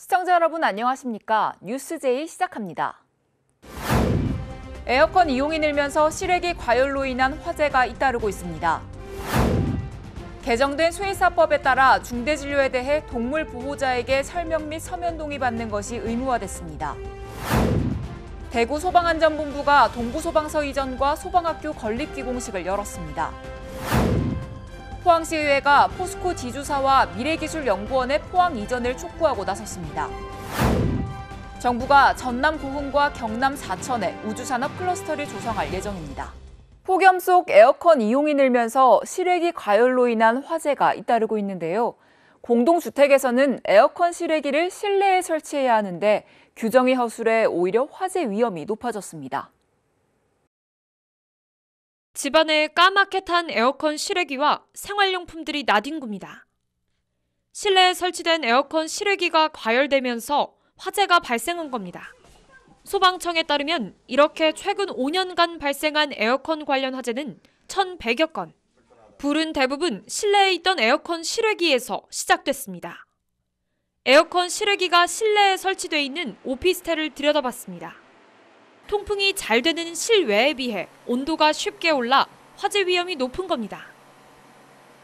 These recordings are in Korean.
시청자 여러분 안녕하십니까? 뉴스제이 시작합니다. 에어컨 이용이 늘면서 실외기 과열로 인한 화재가 잇따르고 있습니다. 개정된 수의사법에 따라 중대진료에 대해 동물 보호자에게 설명 및 서면 동의받는 것이 의무화됐습니다. 대구 소방안전본부가 동부소방서 이전과 소방학교 건립기공식을 열었습니다. 포항시의회가 포스코 지주사와 미래기술연구원의 포항 이전을 촉구하고 나섰습니다. 정부가 전남 고흥과 경남 사천에 우주산업 클러스터를 조성할 예정입니다. 폭염 속 에어컨 이용이 늘면서 실외기 과열로 인한 화재가 잇따르고 있는데요. 공동주택에서는 에어컨 실외기를 실내에 설치해야 하는데 규정이 허술해 오히려 화재 위험이 높아졌습니다. 집안에 까맣게 탄 에어컨 실외기와 생활용품들이 나뒹굽니다. 실내에 설치된 에어컨 실외기가 과열되면서 화재가 발생한 겁니다. 소방청에 따르면 이렇게 최근 5년간 발생한 에어컨 관련 화재는 1,100여 건. 불은 대부분 실내에 있던 에어컨 실외기에서 시작됐습니다. 에어컨 실외기가 실내에 설치돼 있는 오피스텔을 들여다봤습니다. 통풍이 잘 되는 실외에 비해 온도가 쉽게 올라 화재 위험이 높은 겁니다.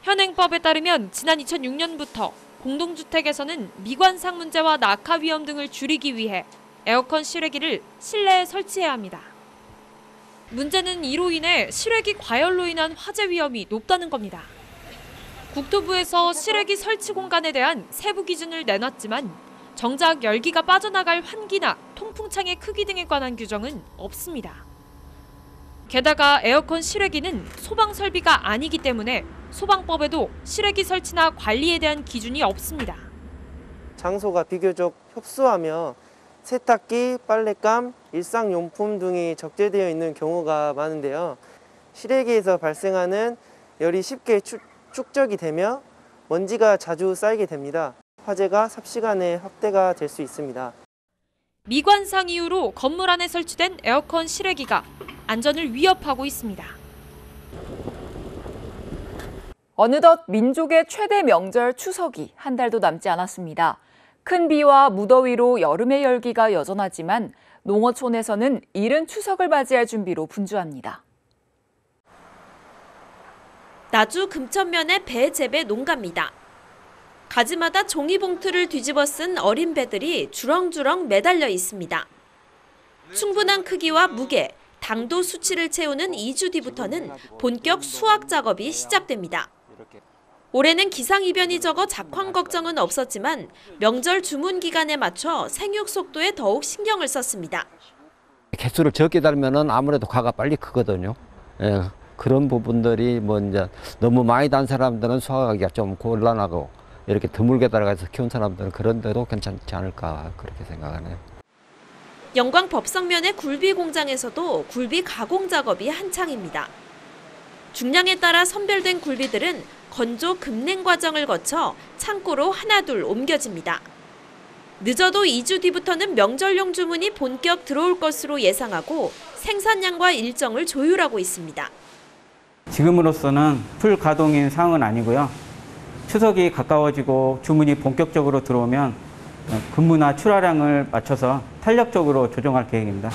현행법에 따르면 지난 2006년부터 공동주택에서는 미관상 문제와 낙하 위험 등을 줄이기 위해 에어컨 실외기를 실내에 설치해야 합니다. 문제는 이로 인해 실외기 과열로 인한 화재 위험이 높다는 겁니다. 국토부에서 실외기 설치 공간에 대한 세부 기준을 내놨지만 정작 열기가 빠져나갈 환기나 통풍창의 크기 등에 관한 규정은 없습니다. 게다가 에어컨 실외기는 소방 설비가 아니기 때문에 소방법에도 실외기 설치나 관리에 대한 기준이 없습니다. 장소가 비교적 협소하며 세탁기, 빨랫감, 일상용품 등이 적재되어 있는 경우가 많은데요. 실외기에서 발생하는 열이 쉽게 축적이 되며 먼지가 자주 쌓이게 됩니다. 화재가 삽시간에 확대가 될 수 있습니다. 미관상 이유로 건물 안에 설치된 에어컨 실외기가 안전을 위협하고 있습니다. 어느덧 민족의 최대 명절 추석이 한 달도 남지 않았습니다. 큰 비와 무더위로 여름의 열기가 여전하지만 농어촌에서는 이른 추석을 맞이할 준비로 분주합니다. 나주 금천면의 배 재배 농가입니다. 가지마다 종이봉투를 뒤집어 쓴 어린 배들이 주렁주렁 매달려 있습니다. 충분한 크기와 무게, 당도 수치를 채우는 2주 뒤부터는 본격 수확 작업이 시작됩니다. 올해는 기상이변이 적어 작황 걱정은 없었지만 명절 주문 기간에 맞춰 생육 속도에 더욱 신경을 썼습니다. 개수를 적게 달면은 아무래도 과가 빨리 크거든요. 예, 그런 부분들이 이제 너무 많이 단 사람들은 수확하기가 좀 곤란하고 이렇게 드물게 달아가서 키운 사람들은 그런 데도 괜찮지 않을까 그렇게 생각하네요. 영광 법성면의 굴비 공장에서도 굴비 가공 작업이 한창입니다. 중량에 따라 선별된 굴비들은 건조 급냉 과정을 거쳐 창고로 하나둘 옮겨집니다. 늦어도 2주 뒤부터는 명절용 주문이 본격 들어올 것으로 예상하고 생산량과 일정을 조율하고 있습니다. 지금으로서는 풀 가동인 상황은 아니고요. 추석이 가까워지고 주문이 본격적으로 들어오면 근무나 출하량을 맞춰서 탄력적으로 조정할 계획입니다.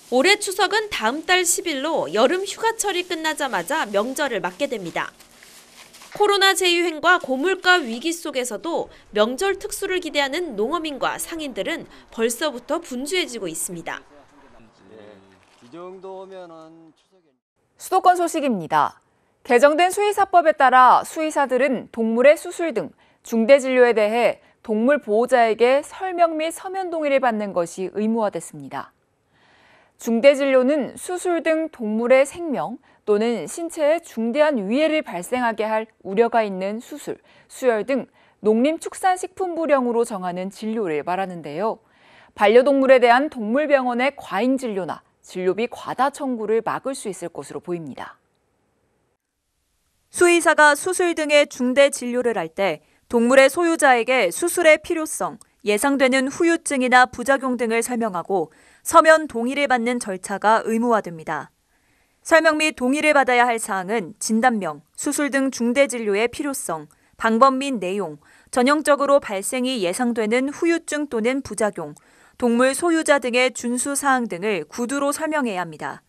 올해 추석은 다음 달 10일로 여름 휴가철이 끝나자마자 명절을 맞게 됩니다. 코로나 재유행과 고물가 위기 속에서도 명절 특수를 기대하는 농어민과 상인들은 벌써부터 분주해지고 있습니다. 수도권 소식입니다. 개정된 수의사법에 따라 수의사들은 동물의 수술 등 중대진료에 대해 동물 보호자에게 설명 및 서면 동의를 받는 것이 의무화됐습니다. 중대진료는 수술 등 동물의 생명 또는 신체에 중대한 위해를 발생하게 할 우려가 있는 수술, 수혈 등 농림축산식품부령으로 정하는 진료를 말하는데요. 반려동물에 대한 동물병원의 과잉 진료나 진료비 과다 청구를 막을 수 있을 것으로 보입니다. 수의사가 수술 등의 중대 진료를 할 때 동물의 소유자에게 수술의 필요성, 예상되는 후유증이나 부작용 등을 설명하고 서면 동의를 받는 절차가 의무화됩니다. 설명 및 동의를 받아야 할 사항은 진단명, 수술 등 중대 진료의 필요성, 방법 및 내용, 전형적으로 발생이 예상되는 후유증 또는 부작용, 동물 소유자 등의 준수 사항 등을 구두로 설명해야 합니다.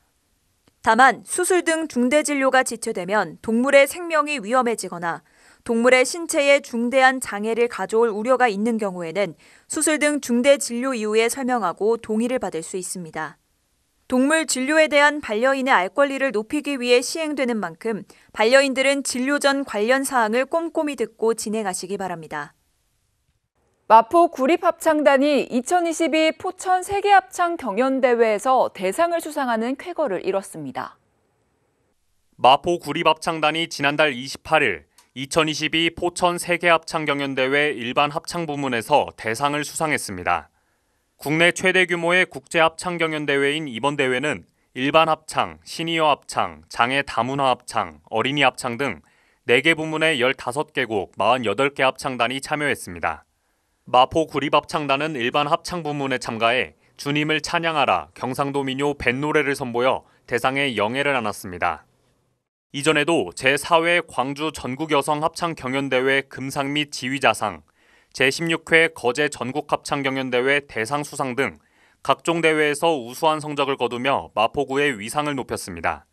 다만 수술 등 중대 진료가 지체되면 동물의 생명이 위험해지거나 동물의 신체에 중대한 장애를 가져올 우려가 있는 경우에는 수술 등 중대 진료 이유에 설명하고 동의를 받을 수 있습니다. 동물 진료에 대한 반려인의 알 권리를 높이기 위해 시행되는 만큼 반려인들은 진료 전 관련 사항을 꼼꼼히 듣고 진행하시기 바랍니다. 마포 구립합창단이 2022 포천 세계합창 경연대회에서 대상을 수상하는 쾌거를 이뤘습니다. 마포 구립합창단이 지난달 28일 2022 포천 세계합창경연대회 일반 합창 부문에서 대상을 수상했습니다. 국내 최대 규모의 국제합창경연대회인 이번 대회는 일반 합창, 시니어 합창, 장애 다문화 합창, 어린이 합창 등 4개 부문의 15개국 48개 합창단이 참여했습니다. 마포 구립합창단은 일반 합창 부문에 참가해 주님을 찬양하라 경상도 민요 뱃노래를 선보여 대상에 영예를 안았습니다. 이전에도 제4회 광주 전국여성합창경연대회 금상 및 지휘자상, 제16회 거제 전국합창경연대회 대상 수상 등 각종 대회에서 우수한 성적을 거두며 마포구의 위상을 높였습니다.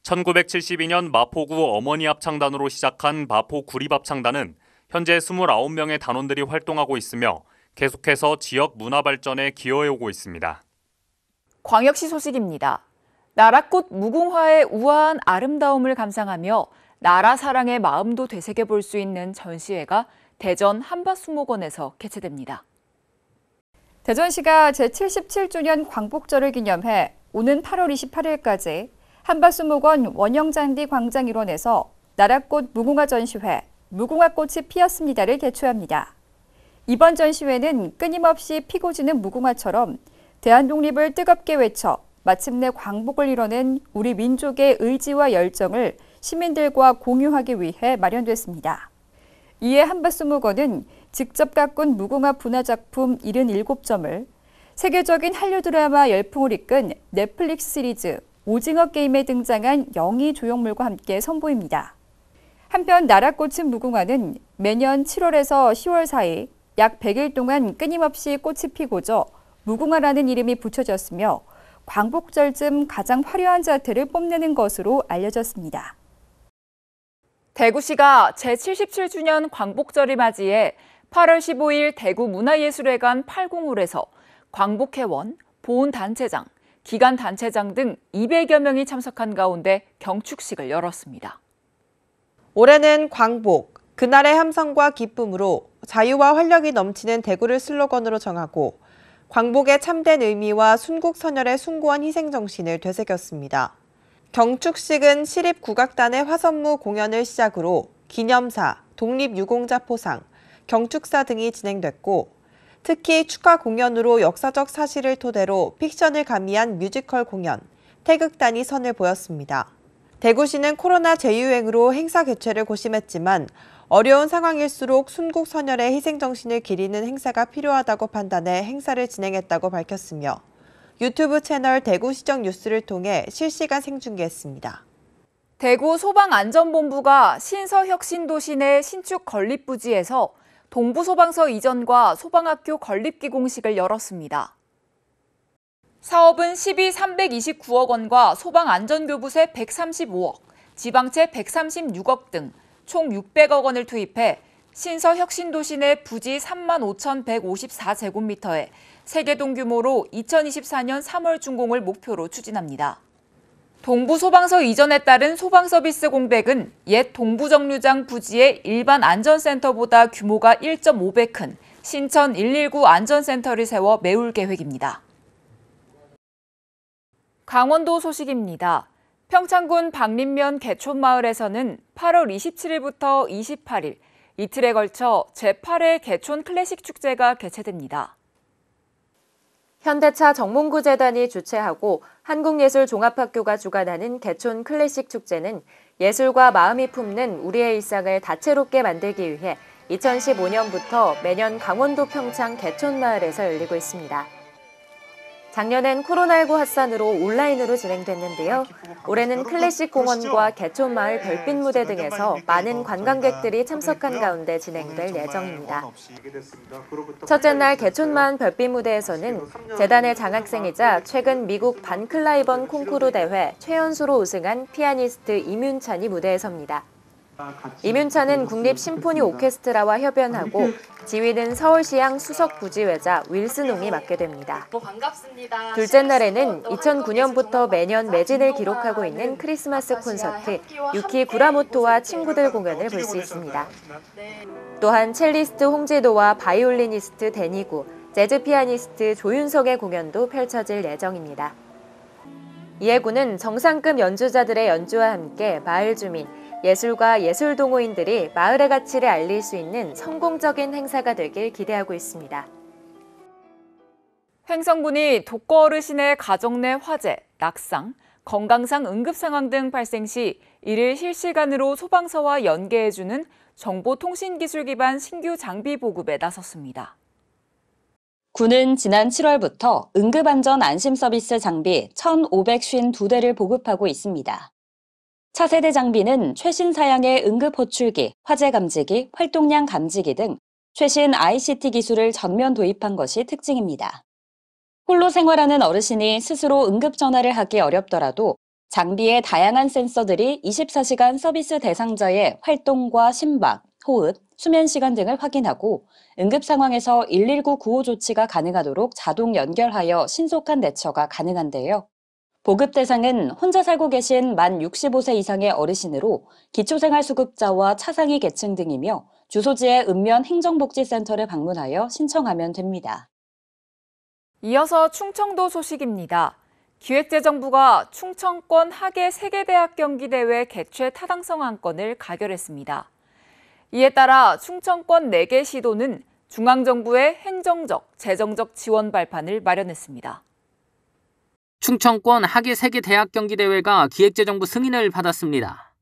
1972년 마포구 어머니 합창단으로 시작한 마포 구립합창단은 현재 29명의 단원들이 활동하고 있으며 계속해서 지역 문화 발전에 기여해오고 있습니다. 광역시 소식입니다. 나라꽃 무궁화의 우아한 아름다움을 감상하며 나라 사랑의 마음도 되새겨볼 수 있는 전시회가 대전 한밭수목원에서 개최됩니다. 대전시가 제77주년 광복절을 기념해 오는 8월 28일까지 한밭수목원 원형잔디 광장 일원에서 나라꽃 무궁화 전시회 무궁화꽃이 피었습니다를 개최합니다. 이번 전시회는 끊임없이 피고 지는 무궁화처럼 대한독립을 뜨겁게 외쳐 마침내 광복을 이뤄낸 우리 민족의 의지와 열정을 시민들과 공유하기 위해 마련됐습니다. 이에 한밭수목원은 직접 가꾼 무궁화 분화작품 77점을 세계적인 한류 드라마 열풍을 이끈 넷플릭스 시리즈 오징어 게임에 등장한 영희 조형물과 함께 선보입니다. 한편 나라꽃은 무궁화는 매년 7월에서 10월 사이 약 100일 동안 끊임없이 꽃이 피고져 무궁화라는 이름이 붙여졌으며 광복절쯤 가장 화려한 자태를 뽐내는 것으로 알려졌습니다. 대구시가 제77주년 광복절을 맞이해 8월 15일 대구문화예술회관 8공홀에서 광복회원, 보훈단체장, 기간단체장 등 200여 명이 참석한 가운데 경축식을 열었습니다. 올해는 광복, 그날의 함성과 기쁨으로 자유와 활력이 넘치는 대구를 슬로건으로 정하고 광복의 참된 의미와 순국선열의 숭고한 희생정신을 되새겼습니다. 경축식은 시립국악단의 화선무 공연을 시작으로 기념사, 독립유공자 포상, 경축사 등이 진행됐고 특히 축하 공연으로 역사적 사실을 토대로 픽션을 가미한 뮤지컬 공연, 태극단이 선을 보였습니다. 대구시는 코로나 재유행으로 행사 개최를 고심했지만 어려운 상황일수록 순국선열의 희생정신을 기리는 행사가 필요하다고 판단해 행사를 진행했다고 밝혔으며 유튜브 채널 대구시정 뉴스를 통해 실시간 생중계했습니다. 대구 소방안전본부가 신서혁신도시 내 신축 건립부지에서 동부소방서 이전과 소방학교 건립기 공식을 열었습니다. 사업은 시비 329억 원과 소방안전교부세 135억, 지방채 136억 등 총 600억 원을 투입해 신서혁신도시 내 부지 35,154제곱미터에 세계동 규모로 2024년 3월 준공을 목표로 추진합니다. 동부소방서 이전에 따른 소방서비스 공백은 옛 동부정류장 부지의 일반 안전센터보다 규모가 1.5배 큰 신천 119 안전센터를 세워 메울 계획입니다. 강원도 소식입니다. 평창군 박림면 개촌마을에서는 8월 27일부터 28일 이틀에 걸쳐 제8회 개촌 클래식 축제가 개최됩니다. 현대차 정몽구재단이 주최하고 한국예술종합학교가 주관하는 개촌 클래식 축제는 예술과 마음이 품는 우리의 일상을 다채롭게 만들기 위해 2015년부터 매년 강원도 평창 개촌마을에서 열리고 있습니다. 작년엔 코로나19 확산으로 온라인으로 진행됐는데요. 올해는 클래식 공원과 개촌마을 별빛 무대 등에서 많은 관광객들이 참석한 가운데 진행될 예정입니다. 첫째 날 개촌마을 별빛 무대에서는 재단의 장학생이자 최근 미국 반클라이번 콩쿠르 대회 최연소로 우승한 피아니스트 임윤찬이 무대에 섭니다. 임윤찬은 국립심포니 오케스트라와 협연하고 지휘는 서울시향 수석부지회자 윌슨홍이 맡게 됩니다. 둘째 날에는 2009년부터 매년 매진을 기록하고 있는 크리스마스 콘서트 유키 구라모토와 친구들 공연을 볼 수 있습니다. 또한 첼리스트 홍지도와 바이올리니스트 데니구, 재즈 피아니스트 조윤석의 공연도 펼쳐질 예정입니다. 이에 군은 정상급 연주자들의 연주와 함께 마을 주민, 예술가 예술 동호인들이 마을의 가치를 알릴 수 있는 성공적인 행사가 되길 기대하고 있습니다. 횡성군이 독거 어르신의 가정 내 화재, 낙상, 건강상 응급 상황 등 발생 시 이를 실시간으로 소방서와 연계해주는 정보통신기술 기반 신규 장비 보급에 나섰습니다. 군은 지난 7월부터 응급안전 안심 서비스 장비 1,552대를 보급하고 있습니다. 차세대 장비는 최신 사양의 응급 호출기, 화재 감지기, 활동량 감지기 등 최신 ICT 기술을 전면 도입한 것이 특징입니다. 홀로 생활하는 어르신이 스스로 응급 전화를 하기 어렵더라도 장비의 다양한 센서들이 24시간 서비스 대상자의 활동과 심박, 호흡, 수면 시간 등을 확인하고 응급 상황에서 119 구호 조치가 가능하도록 자동 연결하여 신속한 대처가 가능한데요. 보급 대상은 혼자 살고 계신 만 65세 이상의 어르신으로 기초생활수급자와 차상위 계층 등이며 주소지의 읍면 행정복지센터를 방문하여 신청하면 됩니다. 이어서 충청도 소식입니다. 기획재정부가 충청권 하계 세계대학 경기대회 개최 타당성 안건을 가결했습니다. 이에 따라 충청권 4개 시도는 중앙정부의 행정적, 재정적 지원 발판을 마련했습니다. 충청권 하계 세계대학 경기대회가 기획재정부 승인을 받았습니다.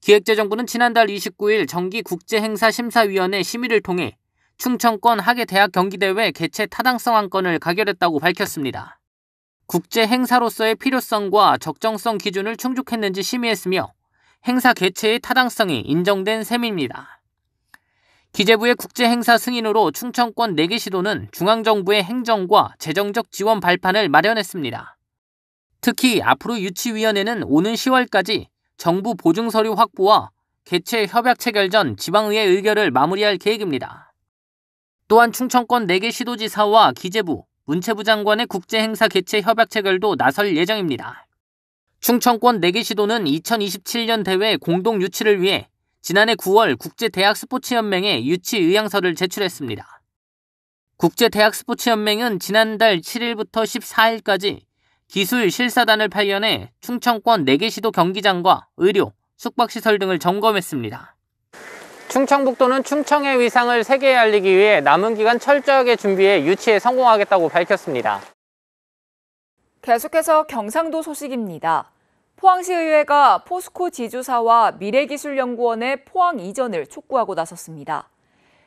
기획재정부는 지난달 29일 정기국제행사심사위원회 심의를 통해 충청권 하계대학 경기대회 개최 타당성 안건을 가결했다고 밝혔습니다. 국제행사로서의 필요성과 적정성 기준을 충족했는지 심의했으며 행사 개최의 타당성이 인정된 셈입니다. 기재부의 국제행사 승인으로 충청권 4개 시도는 중앙정부의 행정과 재정적 지원 발판을 마련했습니다. 특히 앞으로 유치위원회는 오는 10월까지 정부 보증서류 확보와 개최 협약 체결 전 지방의회 의결을 마무리할 계획입니다. 또한 충청권 4개 시도지사와 기재부, 문체부 장관의 국제행사 개최 협약 체결도 나설 예정입니다. 충청권 4개 시도는 2027년 대회 공동 유치를 위해 지난해 9월 국제대학스포츠연맹에 유치 의향서를 제출했습니다. 국제대학스포츠연맹은 지난달 7일부터 14일까지 기술 실사단을 파견해 충청권 4개 시도 경기장과 의료, 숙박시설 등을 점검했습니다. 충청북도는 충청의 위상을 세계에 알리기 위해 남은 기간 철저하게 준비해 유치에 성공하겠다고 밝혔습니다. 계속해서 경상도 소식입니다. 포항시의회가 포스코 지주사와 미래기술연구원의 포항 이전을 촉구하고 나섰습니다.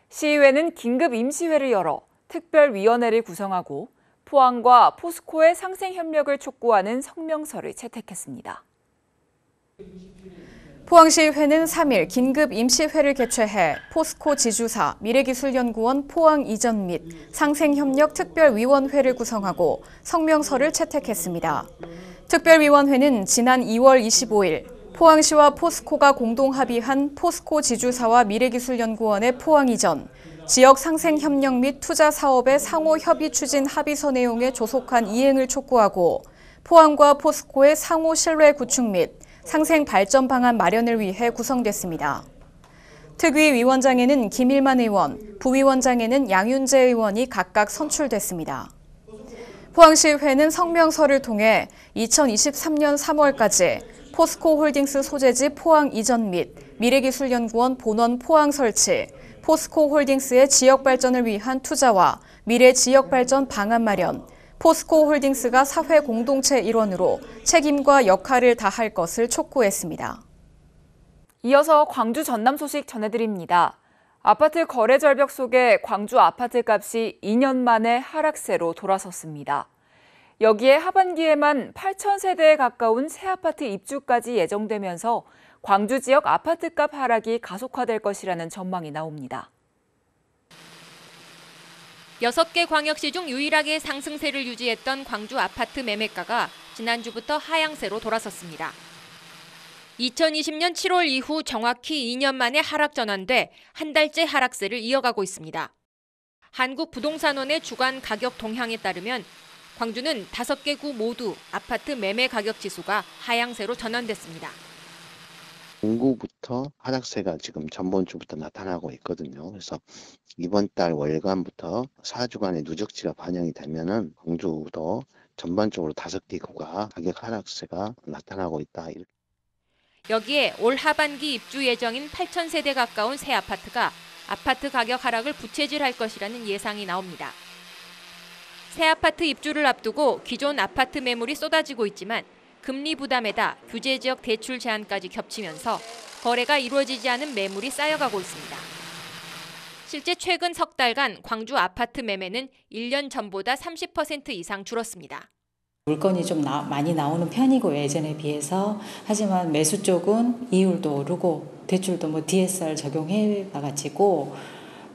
시의회는 긴급 임시회를 열어 특별위원회를 구성하고 포항과 포스코의 상생 협력을 촉구하는 성명서를 채택했습니다. 포항시의회는 3일 긴급 임시회를 개최해 포스코 지주사, 미래기술연구원 포항 이전 및 상생협력 특별위원회를 구성하고 성명서를 채택했습니다. 특별위원회는 지난 2월 25일 포항시와 포스코가 공동 합의한 포스코 지주사와 미래기술연구원의 포항 이전, 지역 상생 협력 및 투자 사업의 상호 협의 추진 합의서 내용에 조속한 이행을 촉구하고 포항과 포스코의 상호 신뢰 구축 및 상생 발전 방안 마련을 위해 구성됐습니다. 특위 위원장에는 김일만 의원, 부위원장에는 양윤재 의원이 각각 선출됐습니다. 포항시의회는 성명서를 통해 2023년 3월까지 포스코홀딩스 소재지 포항 이전 및 미래기술연구원 본원 포항 설치, 포스코홀딩스의 지역 발전을 위한 투자와 미래 지역 발전 방안 마련, 포스코홀딩스가 사회 공동체 일원으로 책임과 역할을 다할 것을 촉구했습니다. 이어서 광주 전남 소식 전해드립니다. 아파트 거래 절벽 속에 광주 아파트 값이 2년 만에 하락세로 돌아섰습니다. 여기에 하반기에만 8,000세대에 가까운 새 아파트 입주까지 예정되면서 광주 지역 아파트값 하락이 가속화될 것이라는 전망이 나옵니다. 6개 광역시 중 유일하게 상승세를 유지했던 광주 아파트 매매가가 지난주부터 하향세로 돌아섰습니다. 2020년 7월 이후 정확히 2년 만에 하락 전환돼 한 달째 하락세를 이어가고 있습니다. 한국부동산원의 주간 가격 동향에 따르면 광주는 5개 구 모두 아파트 매매 가격 지수가 하향세로 전환됐습니다. 공구부터 하락세가 지금 전번주부터 나타나고 있거든요. 그래서 이번 달 월간부터 4주간의 누적치가 반영이 되면은 광주도 전반적으로 5개 구가 가격 하락세가 나타나고 있다. 여기에 올 하반기 입주 예정인 8,000세대 가까운 새 아파트가 아파트 가격 하락을 부채질할 것이라는 예상이 나옵니다. 새 아파트 입주를 앞두고 기존 아파트 매물이 쏟아지고 있지만 금리 부담에다 규제 지역 대출 제한까지 겹치면서 거래가 이루어지지 않은 매물이 쌓여가고 있습니다. 실제 최근 석 달간 광주 아파트 매매는 1년 전보다 30% 이상 줄었습니다. 물건이 좀 많이 나오는 편이고 예전에 비해서. 하지만 매수 쪽은 이율도 오르고 대출도 DSR 적용해 가지고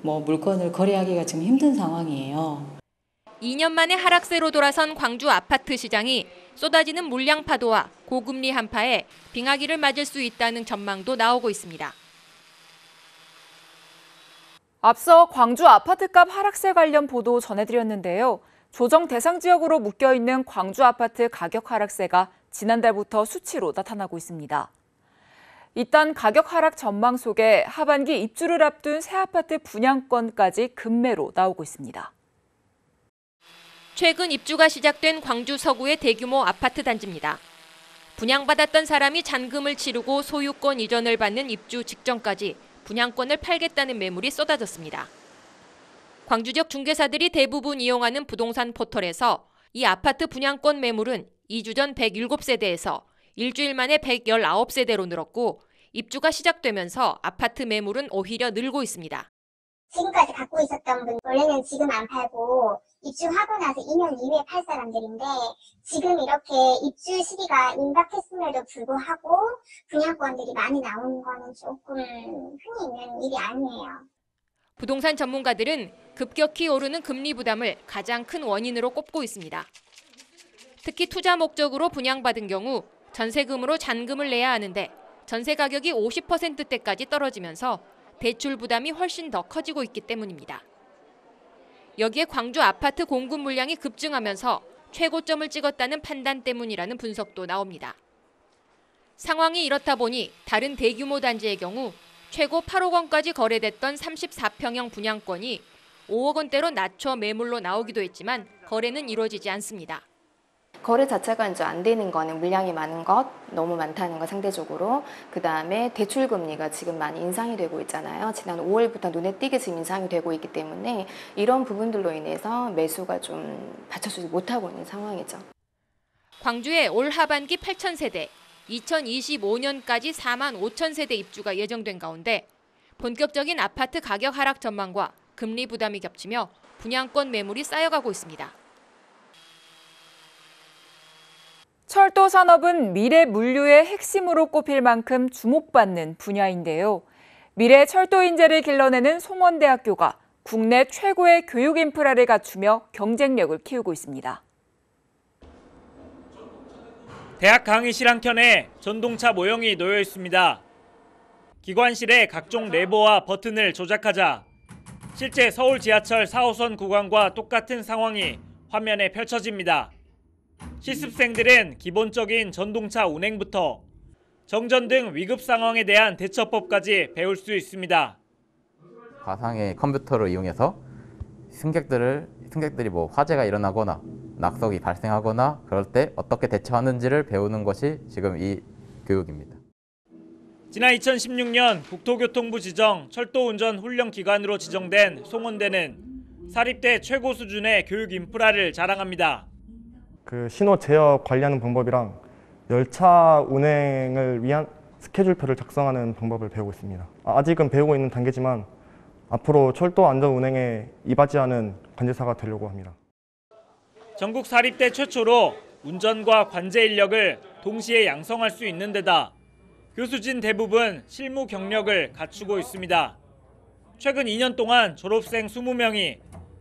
물건을 거래하기가 지금 힘든 상황이에요. 2년 만에 하락세로 돌아선 광주 아파트 시장이 쏟아지는 물량 파도와 고금리 한파에 빙하기를 맞을 수 있다는 전망도 나오고 있습니다. 앞서 광주 아파트값 하락세 관련 보도 전해드렸는데요. 조정 대상 지역으로 묶여있는 광주 아파트 가격 하락세가 지난달부터 수치로 나타나고 있습니다. 이딴 가격 하락 전망 속에 하반기 입주를 앞둔 새 아파트 분양권까지 급매로 나오고 있습니다. 최근 입주가 시작된 광주 서구의 대규모 아파트 단지입니다. 분양받았던 사람이 잔금을 치르고 소유권 이전을 받는 입주 직전까지 분양권을 팔겠다는 매물이 쏟아졌습니다. 광주 지역 중개사들이 대부분 이용하는 부동산 포털에서 이 아파트 분양권 매물은 2주 전 107세대에서 일주일 만에 119세대로 늘었고 입주가 시작되면서 아파트 매물은 오히려 늘고 있습니다. 지금까지 갖고 있었던 분 원래는 지금 안 팔고 입주하고 나서 2년 이후에 팔 사람들인데 지금 이렇게 입주 시기가 임박했음에도 불구하고 분양권들이 많이 나오는 거는 조금 흔히 있는 일이 아니에요. 부동산 전문가들은 급격히 오르는 금리 부담을 가장 큰 원인으로 꼽고 있습니다. 특히 투자 목적으로 분양받은 경우 전세금으로 잔금을 내야 하는데 전세 가격이 50%대까지 떨어지면서 대출 부담이 훨씬 더 커지고 있기 때문입니다. 여기에 광주 아파트 공급 물량이 급증하면서 최고점을 찍었다는 판단 때문이라는 분석도 나옵니다. 상황이 이렇다 보니 다른 대규모 단지의 경우 최고 8억 원까지 거래됐던 34평형 분양권이 5억 원대로 낮춰 매물로 나오기도 했지만 거래는 이루어지지 않습니다. 거래 자체가 이제 안 되는 거는 물량이 많은 것, 너무 많다는 거 상대적으로. 그다음에 대출 금리가 지금 많이 인상이 되고 있잖아요. 지난 5월부터 눈에 띄게 지금 인상이 되고 있기 때문에 이런 부분들로 인해서 매수가 좀 받쳐주지 못하고 있는 상황이죠. 광주에 올 하반기 8,000세대, 2025년까지 4만 5천 세대 입주가 예정된 가운데 본격적인 아파트 가격 하락 전망과 금리 부담이 겹치며 분양권 매물이 쌓여가고 있습니다. 철도 산업은 미래 물류의 핵심으로 꼽힐 만큼 주목받는 분야인데요. 미래 철도 인재를 길러내는 송원대학교가 국내 최고의 교육 인프라를 갖추며 경쟁력을 키우고 있습니다. 대학 강의실 한켠에 전동차 모형이 놓여 있습니다. 기관실에 각종 레버와 버튼을 조작하자 실제 서울 지하철 4호선 구간과 똑같은 상황이 화면에 펼쳐집니다. 실습생들은 기본적인 전동차 운행부터 정전 등 위급 상황에 대한 대처법까지 배울 수 있습니다. 가상의 컴퓨터를 이용해서 승객들이 화재가 일어나거나 낙석이 발생하거나 그럴 때 어떻게 대처하는지를 배우는 것이 지금 이 교육입니다. 지난 2016년 국토교통부 지정 철도운전 훈련기관으로 지정된 송원대는 사립대 최고 수준의 교육 인프라를 자랑합니다. 신호 제어 관리하는 방법이랑 열차 운행을 위한 스케줄표를 작성하는 방법을 배우고 있습니다. 아직은 배우고 있는 단계지만 앞으로 철도 안전 운행에 이바지하는 관제사가 되려고 합니다. 전국 사립대 최초로 운전과 관제 인력을 동시에 양성할 수 있는 데다 교수진 대부분 실무 경력을 갖추고 있습니다. 최근 2년 동안 졸업생 20명이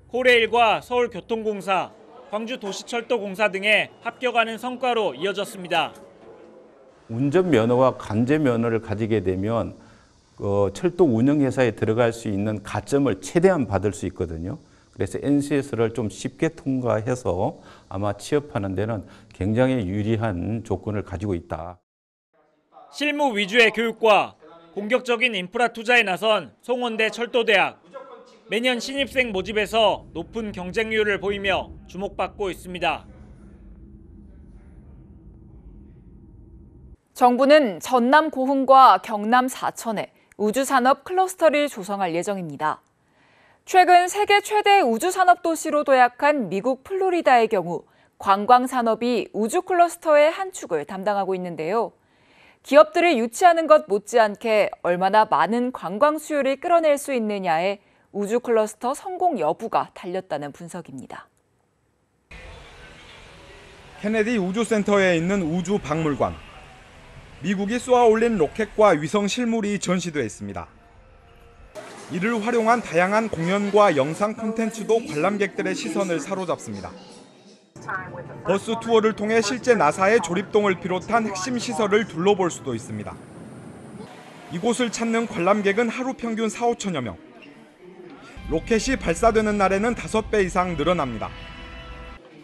코레일과 서울교통공사, 광주도시철도공사 등에 합격하는 성과로 이어졌습니다. 운전면허와 관제면허를 가지게 되면 철도 운영회사에 들어갈 수 있는 가점을 최대한 받을 수 있거든요. 그래서 NCS를 좀 쉽게 통과해서 아마 취업하는 데는 굉장히 유리한 조건을 가지고 있다. 실무 위주의 교육과 공격적인 인프라 투자에 나선 송원대 철도대학. 매년 신입생 모집에서 높은 경쟁률을 보이며 주목받고 있습니다. 정부는 전남 고흥과 경남 사천에 우주산업 클러스터를 조성할 예정입니다. 최근 세계 최대 우주산업 도시로 도약한 미국 플로리다의 경우 관광산업이 우주 클러스터의 한 축을 담당하고 있는데요. 기업들을 유치하는 것 못지않게 얼마나 많은 관광 수요를 끌어낼 수 있느냐에 우주 클러스터 성공 여부가 달렸다는 분석입니다. 케네디 우주센터에 있는 우주박물관. 미국이 쏘아 올린 로켓과 위성 실물이 전시돼 있습니다. 이를 활용한 다양한 공연과 영상 콘텐츠도 관람객들의 시선을 사로잡습니다. 버스 투어를 통해 실제 나사의 조립동을 비롯한 핵심 시설을 둘러볼 수도 있습니다. 이곳을 찾는 관람객은 하루 평균 4~5천여 명. 로켓이 발사되는 날에는 5배 이상 늘어납니다.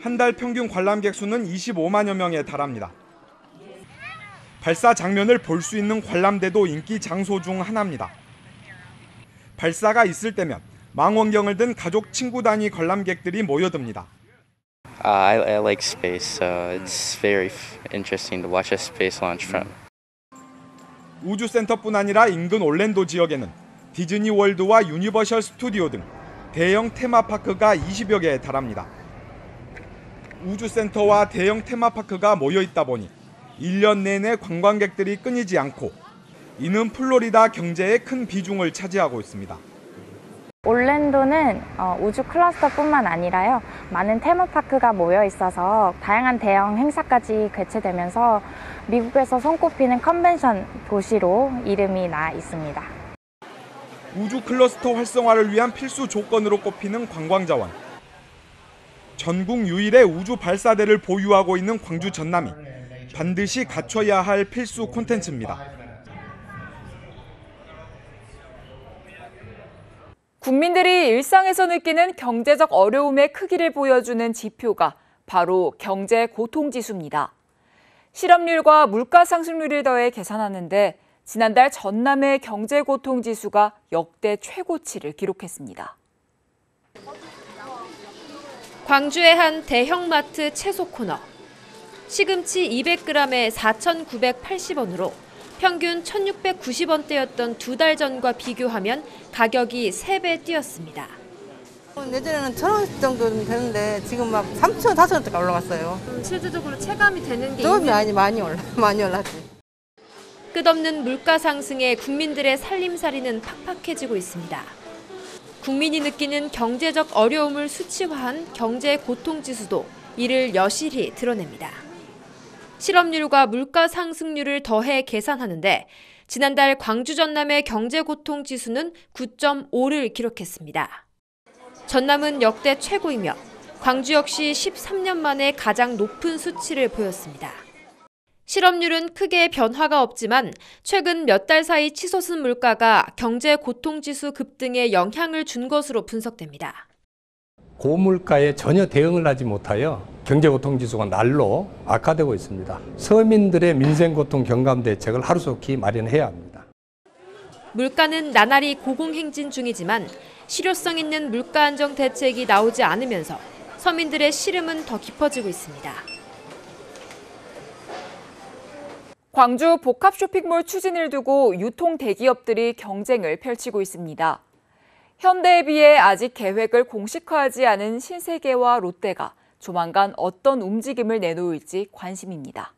한 달 평균 관람객 수는 25만여 명에 달합니다. 발사 장면을 볼 수 있는 관람대도 인기 장소 중 하나입니다. 발사가 있을 때면 망원경을 든 가족 친구 단위 관람객들이 모여듭니다. I like space. It's very interesting to watch a space launch from. 우주센터뿐 아니라 인근 올랜도 지역에는 디즈니 월드와 유니버셜 스튜디오 등 대형 테마파크가 20여 개에 달합니다. 우주센터와 대형 테마파크가 모여 있다 보니 1년 내내 관광객들이 끊이지 않고 이는 플로리다 경제의 큰 비중을 차지하고 있습니다. 올랜도는 우주 클러스터뿐만 아니라요, 많은 테마파크가 모여 있어서 다양한 대형 행사까지 개최되면서 미국에서 손꼽히는 컨벤션 도시로 이름이 나 있습니다. 우주 클러스터 활성화를 위한 필수 조건으로 꼽히는 관광자원. 전국 유일의 우주 발사대를 보유하고 있는 광주 전남이 반드시 갖춰야 할 필수 콘텐츠입니다. 국민들이 일상에서 느끼는 경제적 어려움의 크기를 보여주는 지표가 바로 경제 고통지수입니다. 실업률과 물가 상승률을 더해 계산하는데 지난달 전남의 경제 고통지수가 역대 최고치를 기록했습니다. 광주의 한 대형마트 채소 코너. 시금치 200g에 4,980원으로 평균 1,690원대였던 2달 전과 비교하면 가격이 3배 뛰었습니다. 예전에는 1,000원 정도는 되는데 지금 막 3,000원, 4,000원대가 올라갔어요. 실질적으로 체감이 되는 게 조금이 아니 많이 올랐지. 끝없는 물가 상승에 국민들의 살림살이는 팍팍해지고 있습니다. 국민이 느끼는 경제적 어려움을 수치화한 경제 고통지수도 이를 여실히 드러냅니다. 실업률과 물가 상승률을 더해 계산하는데 지난달 광주 전남의 경제 고통지수는 9.5를 기록했습니다. 전남은 역대 최고이며 광주 역시 13년 만에 가장 높은 수치를 보였습니다. 실업률은 크게 변화가 없지만 최근 몇 달 사이 치솟은 물가가 경제 고통지수 급등에 영향을 준 것으로 분석됩니다. 고물가에 전혀 대응을 하지 못하여 경제고통지수가 날로 악화되고 있습니다. 서민들의 민생고통 경감 대책을 하루속히 마련해야 합니다. 물가는 나날이 고공행진 중이지만 실효성 있는 물가 안정 대책이 나오지 않으면서 서민들의 시름은 더 깊어지고 있습니다. 광주 복합 쇼핑몰 추진을 두고 유통 대기업들이 경쟁을 펼치고 있습니다. 현대에 비해 아직 계획을 공식화하지 않은 신세계와 롯데가 조만간 어떤 움직임을 내놓을지 관심입니다.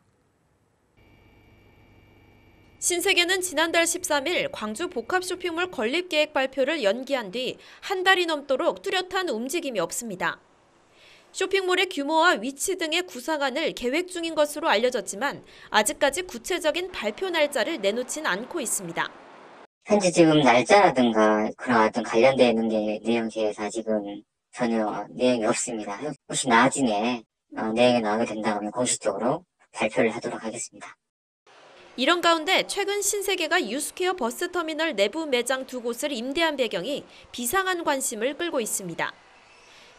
신세계는 지난달 13일 광주 복합 쇼핑몰 건립 계획 발표를 연기한 뒤 한 달이 넘도록 뚜렷한 움직임이 없습니다. 쇼핑몰의 규모와 위치 등의 구상안을 계획 중인 것으로 알려졌지만 아직까지 구체적인 발표 날짜를 내놓진 않고 있습니다. 현재 지금 날짜라든가 그런 어떤 관련되어 있는 내용에 대해서 아직은 전혀 내용이 없습니다. 혹시 나중에 내용이 나오게 된다면 공식적으로 발표를 하도록 하겠습니다. 이런 가운데 최근 신세계가 유스퀘어 버스터미널 내부 매장 2곳을 임대한 배경이 비상한 관심을 끌고 있습니다.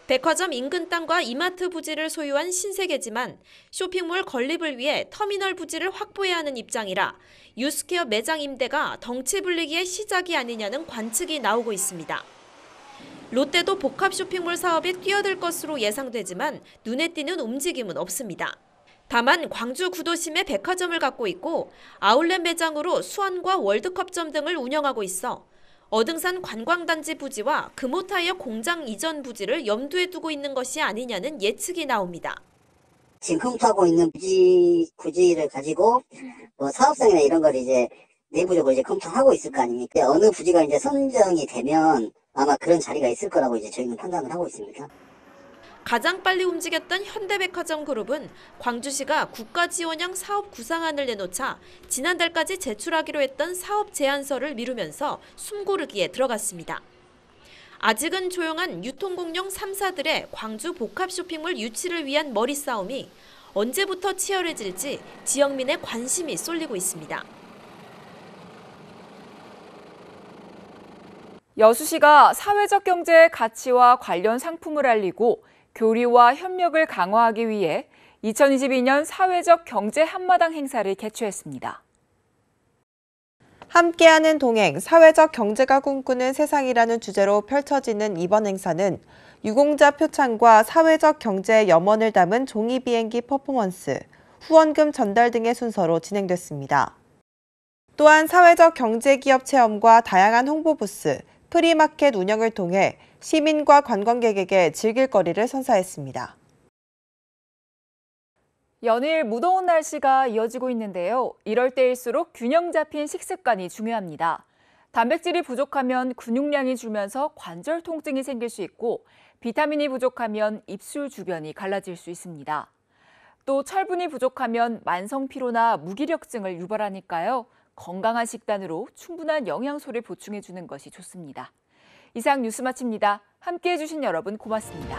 백화점 인근 땅과 이마트 부지를 소유한 신세계지만 쇼핑몰 건립을 위해 터미널 부지를 확보해야 하는 입장이라 유스퀘어 매장 임대가 덩치 불리기의 시작이 아니냐는 관측이 나오고 있습니다. 롯데도 복합 쇼핑몰 사업에 뛰어들 것으로 예상되지만 눈에 띄는 움직임은 없습니다. 다만 광주 구도심에 백화점을 갖고 있고 아울렛 매장으로 수원과 월드컵점 등을 운영하고 있어 어등산 관광단지 부지와 금호타이어 공장 이전 부지를 염두에 두고 있는 것이 아니냐는 예측이 나옵니다. 지금 검토하고 있는 부지를 가지고 사업성이나 이런 걸 이제 내부적으로 이제 검토하고 있을 거 아닙니까? 어느 부지가 이제 선정이 되면 아마 그런 자리가 있을 거라고 이제 저희는 판단을 하고 있습니다. 가장 빨리 움직였던 현대백화점 그룹은 광주시가 국가지원형 사업 구상안을 내놓자 지난달까지 제출하기로 했던 사업 제안서를 미루면서 숨고르기에 들어갔습니다. 아직은 조용한 유통공룡 3사들의 광주 복합 쇼핑몰 유치를 위한 머리싸움이 언제부터 치열해질지 지역민의 관심이 쏠리고 있습니다. 여수시가 사회적 경제의 가치와 관련 상품을 알리고 교류와 협력을 강화하기 위해 2022년 사회적 경제 한마당 행사를 개최했습니다. 함께하는 동행, 사회적 경제가 꿈꾸는 세상이라는 주제로 펼쳐지는 이번 행사는 유공자 표창과 사회적 경제의 염원을 담은 종이 비행기 퍼포먼스, 후원금 전달 등의 순서로 진행됐습니다. 또한 사회적 경제기업 체험과 다양한 홍보 부스, 프리마켓 운영을 통해 시민과 관광객에게 즐길 거리를 선사했습니다. 연일 무더운 날씨가 이어지고 있는데요. 이럴 때일수록 균형 잡힌 식습관이 중요합니다. 단백질이 부족하면 근육량이 줄면서 관절 통증이 생길 수 있고 비타민이 부족하면 입술 주변이 갈라질 수 있습니다. 또 철분이 부족하면 만성 피로나 무기력증을 유발하니까요. 건강한 식단으로 충분한 영양소를 보충해 주는 것이 좋습니다. 이상 뉴스 마칩니다. 함께해 주신 여러분 고맙습니다.